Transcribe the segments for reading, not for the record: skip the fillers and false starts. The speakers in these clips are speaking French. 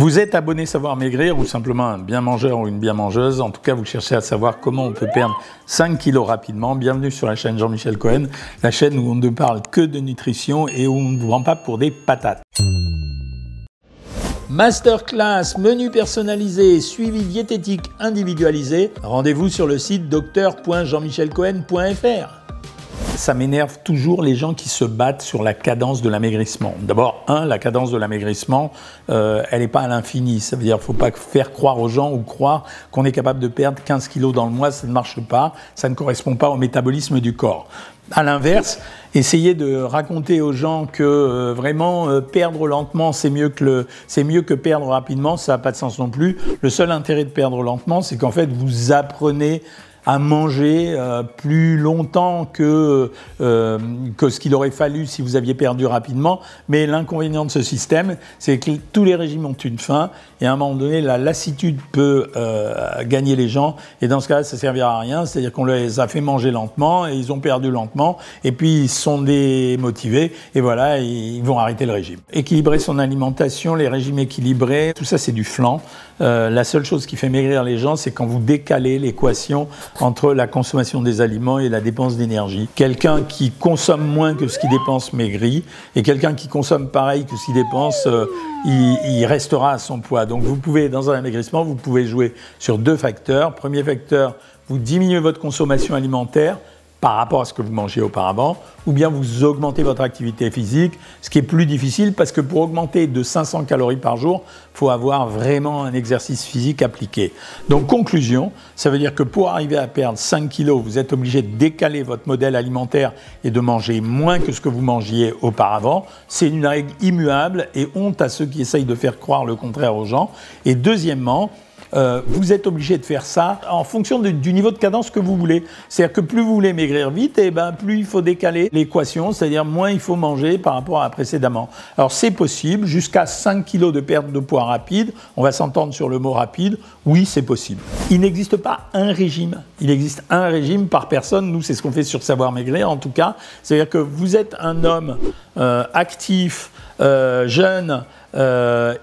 Vous êtes abonné Savoir Maigrir ou simplement un bien mangeur ou une bien mangeuse. En tout cas, vous cherchez à savoir comment on peut perdre 5 kilos rapidement. Bienvenue sur la chaîne Jean-Michel Cohen, la chaîne où on ne parle que de nutrition et où on ne vous vend pas pour des patates. Masterclass, menu personnalisé, suivi diététique individualisé. Rendez-vous sur le site docteur.jeanmichelcohen.fr. Ça m'énerve toujours les gens qui se battent sur la cadence de l'amaigrissement. D'abord, la cadence de l'amaigrissement, elle n'est pas à l'infini. Ça veut dire qu'il ne faut pas faire croire aux gens ou croire qu'on est capable de perdre 15 kilos dans le mois. Ça ne marche pas. Ça ne correspond pas au métabolisme du corps. À l'inverse, essayez de raconter aux gens que vraiment perdre lentement, c'est mieux que perdre rapidement. Ça n'a pas de sens non plus. Le seul intérêt de perdre lentement, c'est qu'en fait, vous apprenez à manger plus longtemps que ce qu'il aurait fallu si vous aviez perdu rapidement. Mais l'inconvénient de ce système, c'est que tous les régimes ont une fin et à un moment donné, la lassitude peut gagner les gens et dans ce cas-là, ça ne servira à rien. C'est-à-dire qu'on les a fait manger lentement et ils ont perdu lentement et puis ils sont démotivés et voilà, ils vont arrêter le régime. Équilibrer son alimentation, les régimes équilibrés, tout ça c'est du flan. La seule chose qui fait maigrir les gens, c'est quand vous décalez l'équation entre la consommation des aliments et la dépense d'énergie. Quelqu'un qui consomme moins que ce qu'il dépense maigrit, et quelqu'un qui consomme pareil que ce qu'il dépense, il restera à son poids. Donc vous pouvez, dans un amaigrissement, vous pouvez jouer sur deux facteurs. Premier facteur, vous diminuez votre consommation alimentaire par rapport à ce que vous mangiez auparavant, ou bien vous augmentez votre activité physique, ce qui est plus difficile parce que pour augmenter de 500 calories par jour, il faut avoir vraiment un exercice physique appliqué. Donc conclusion, ça veut dire que pour arriver à perdre 5 kilos, vous êtes obligé de décaler votre modèle alimentaire et de manger moins que ce que vous mangiez auparavant. C'est une règle immuable et honte à ceux qui essayent de faire croire le contraire aux gens. Et deuxièmement, vous êtes obligé de faire ça en fonction du niveau de cadence que vous voulez. C'est-à-dire que plus vous voulez maigrir vite, et plus il faut décaler l'équation, c'est-à-dire moins il faut manger par rapport à précédemment. Alors c'est possible, jusqu'à 5 kilos de perte de poids rapide, on va s'entendre sur le mot rapide, oui c'est possible. Il n'existe pas un régime, il existe un régime par personne, nous c'est ce qu'on fait sur Savoir Maigrir en tout cas, c'est-à-dire que vous êtes un homme actif, jeune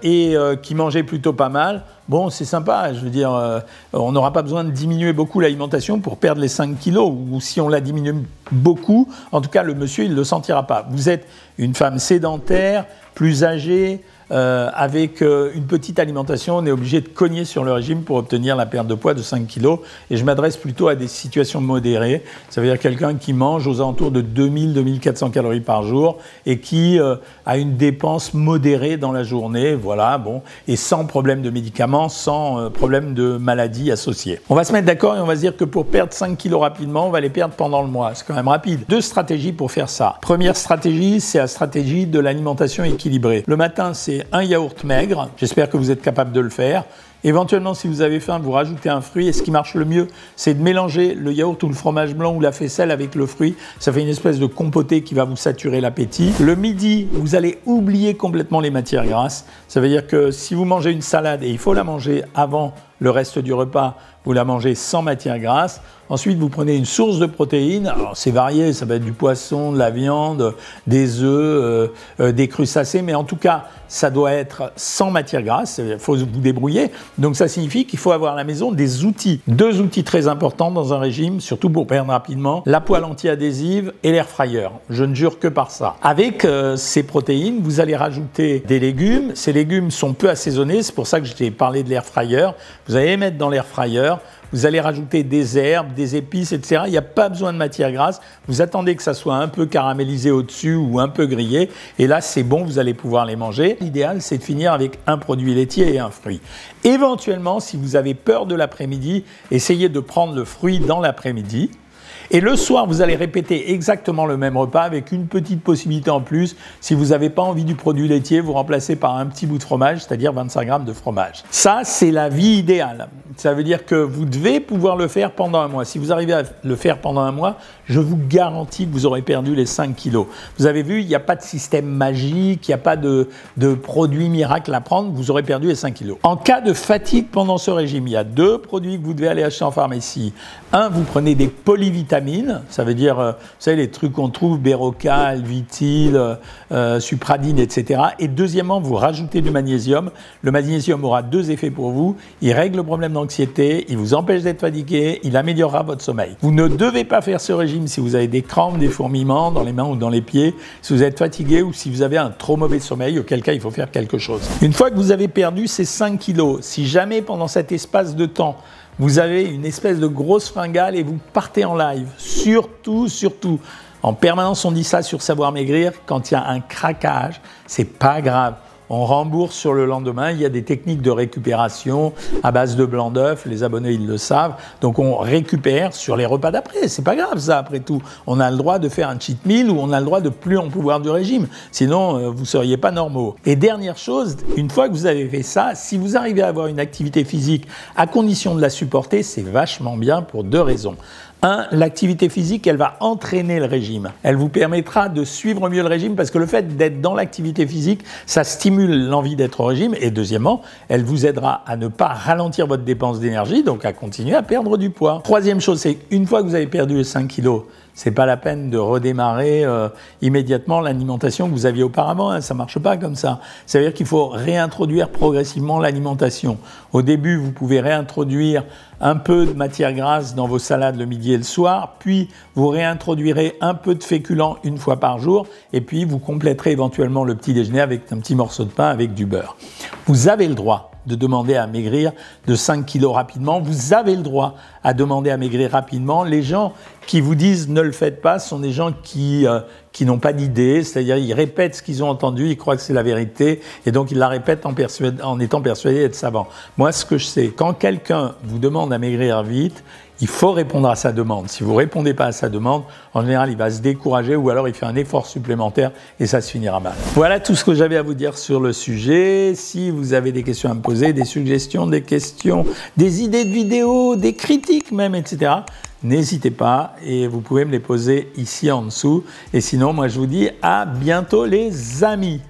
et qui mangeait plutôt pas mal. Bon, c'est sympa, je veux dire, on n'aura pas besoin de diminuer beaucoup l'alimentation pour perdre les 5 kilos, ou si on la diminue beaucoup, en tout cas, le monsieur, il ne le sentira pas. Vous êtes une femme sédentaire, plus âgée, avec une petite alimentation, on est obligé de cogner sur le régime pour obtenir la perte de poids de 5 kilos. Et je m'adresse plutôt à des situations modérées. Ça veut dire quelqu'un qui mange aux alentours de 2000-2400 calories par jour et qui a une dépense modérée dans la journée, voilà, bon, et sans problème de médicaments, sans problème de maladie associée. On va se mettre d'accord et on va se dire que pour perdre 5 kilos rapidement, on va les perdre pendant le mois. C'est quand même rapide. Deux stratégies pour faire ça. Première stratégie, c'est la stratégie de l'alimentation équilibrée. Le matin, c'est un yaourt maigre, j'espère que vous êtes capable de le faire. Éventuellement, si vous avez faim, vous rajoutez un fruit et ce qui marche le mieux, c'est de mélanger le yaourt ou le fromage blanc ou la faisselle avec le fruit. Ça fait une espèce de compoté qui va vous saturer l'appétit. Le midi, vous allez oublier complètement les matières grasses. Ça veut dire que si vous mangez une salade, et il faut la manger avant le reste du repas, vous la mangez sans matière grasse. Ensuite, vous prenez une source de protéines. Alors, c'est varié, ça va être du poisson, de la viande, des œufs, des crustacés, mais en tout cas, ça doit être sans matière grasse. Il faut vous débrouiller. Donc, ça signifie qu'il faut avoir à la maison des outils. Deux outils très importants dans un régime, surtout pour perdre rapidement, la poêle anti-adhésive et l'air fryer. Je ne jure que par ça. Avec ces protéines, vous allez rajouter des légumes. Ces légumes sont peu assaisonnés, c'est pour ça que je t'ai parlé de l'air fryer. Vous allez les mettre dans l'air fryer. Vous allez rajouter des herbes, des épices, etc. Il n'y a pas besoin de matière grasse. Vous attendez que ça soit un peu caramélisé au-dessus ou un peu grillé. Et là, c'est bon, vous allez pouvoir les manger. L'idéal, c'est de finir avec un produit laitier et un fruit. Éventuellement, si vous avez peur de l'après-midi, essayez de prendre le fruit dans l'après-midi. Et le soir, vous allez répéter exactement le même repas avec une petite possibilité en plus. Si vous n'avez pas envie du produit laitier, vous remplacez par un petit bout de fromage, c'est-à-dire 25 grammes de fromage. Ça, c'est la vie idéale. Ça veut dire que vous devez pouvoir le faire pendant un mois. Si vous arrivez à le faire pendant un mois, je vous garantis que vous aurez perdu les 5 kilos. Vous avez vu, il n'y a pas de système magique, il n'y a pas de produit miracle à prendre, vous aurez perdu les 5 kilos. En cas de fatigue pendant ce régime, il y a deux produits que vous devez aller acheter en pharmacie. Un, vous prenez des polyvitamines vitamines, ça veut dire, vous savez, les trucs qu'on trouve, Bérocal, Vitil, Supradine, etc. Et deuxièmement, vous rajoutez du magnésium. Le magnésium aura deux effets pour vous. Il règle le problème d'anxiété, il vous empêche d'être fatigué, il améliorera votre sommeil. Vous ne devez pas faire ce régime si vous avez des crampes, des fourmillements dans les mains ou dans les pieds, si vous êtes fatigué ou si vous avez un trop mauvais sommeil, auquel cas il faut faire quelque chose. Une fois que vous avez perdu ces 5 kilos, si jamais pendant cet espace de temps, vous avez une espèce de grosse fringale et vous partez en live, surtout, en permanence on dit ça sur Savoir Maigrir, quand il y a un craquage, c'est pas grave. On rembourse sur le lendemain, il y a des techniques de récupération à base de blanc d'œuf, les abonnés ils le savent, donc on récupère sur les repas d'après, c'est pas grave ça après tout. On a le droit de faire un cheat meal ou on a le droit de plus en pouvoir du régime, sinon vous seriez pas normaux. Et dernière chose, une fois que vous avez fait ça, si vous arrivez à avoir une activité physique à condition de la supporter, c'est vachement bien pour deux raisons. L'activité physique, elle va entraîner le régime. Elle vous permettra de suivre mieux le régime parce que le fait d'être dans l'activité physique, ça stimule l'envie d'être au régime. Et deuxièmement, elle vous aidera à ne pas ralentir votre dépense d'énergie, donc à continuer à perdre du poids. Troisième chose, c'est une fois que vous avez perdu les 5 kilos, c'est pas la peine de redémarrer immédiatement l'alimentation que vous aviez auparavant, hein, ça marche pas comme ça. Ça veut dire qu'il faut réintroduire progressivement l'alimentation. Au début, vous pouvez réintroduire un peu de matière grasse dans vos salades le midi et le soir, puis vous réintroduirez un peu de féculents une fois par jour, et puis vous compléterez éventuellement le petit déjeuner avec un petit morceau de pain avec du beurre. Vous avez le droit de demander à maigrir de 5 kilos rapidement. Vous avez le droit à demander à maigrir rapidement. Les gens qui vous disent ne le faites pas sont des gens qui n'ont pas d'idée, c'est-à-dire ils répètent ce qu'ils ont entendu, ils croient que c'est la vérité et donc ils la répètent en étant persuadés d'être savants. Moi, ce que je sais, quand quelqu'un vous demande à maigrir vite, il faut répondre à sa demande. Si vous ne répondez pas à sa demande, en général, il va se décourager ou alors il fait un effort supplémentaire et ça se finira mal. Voilà tout ce que j'avais à vous dire sur le sujet. Si vous avez des questions à me poser, des suggestions, des questions, des idées de vidéos, des critiques même, etc., n'hésitez pas et vous pouvez me les poser ici en dessous. Et sinon, moi, je vous dis à bientôt les amis.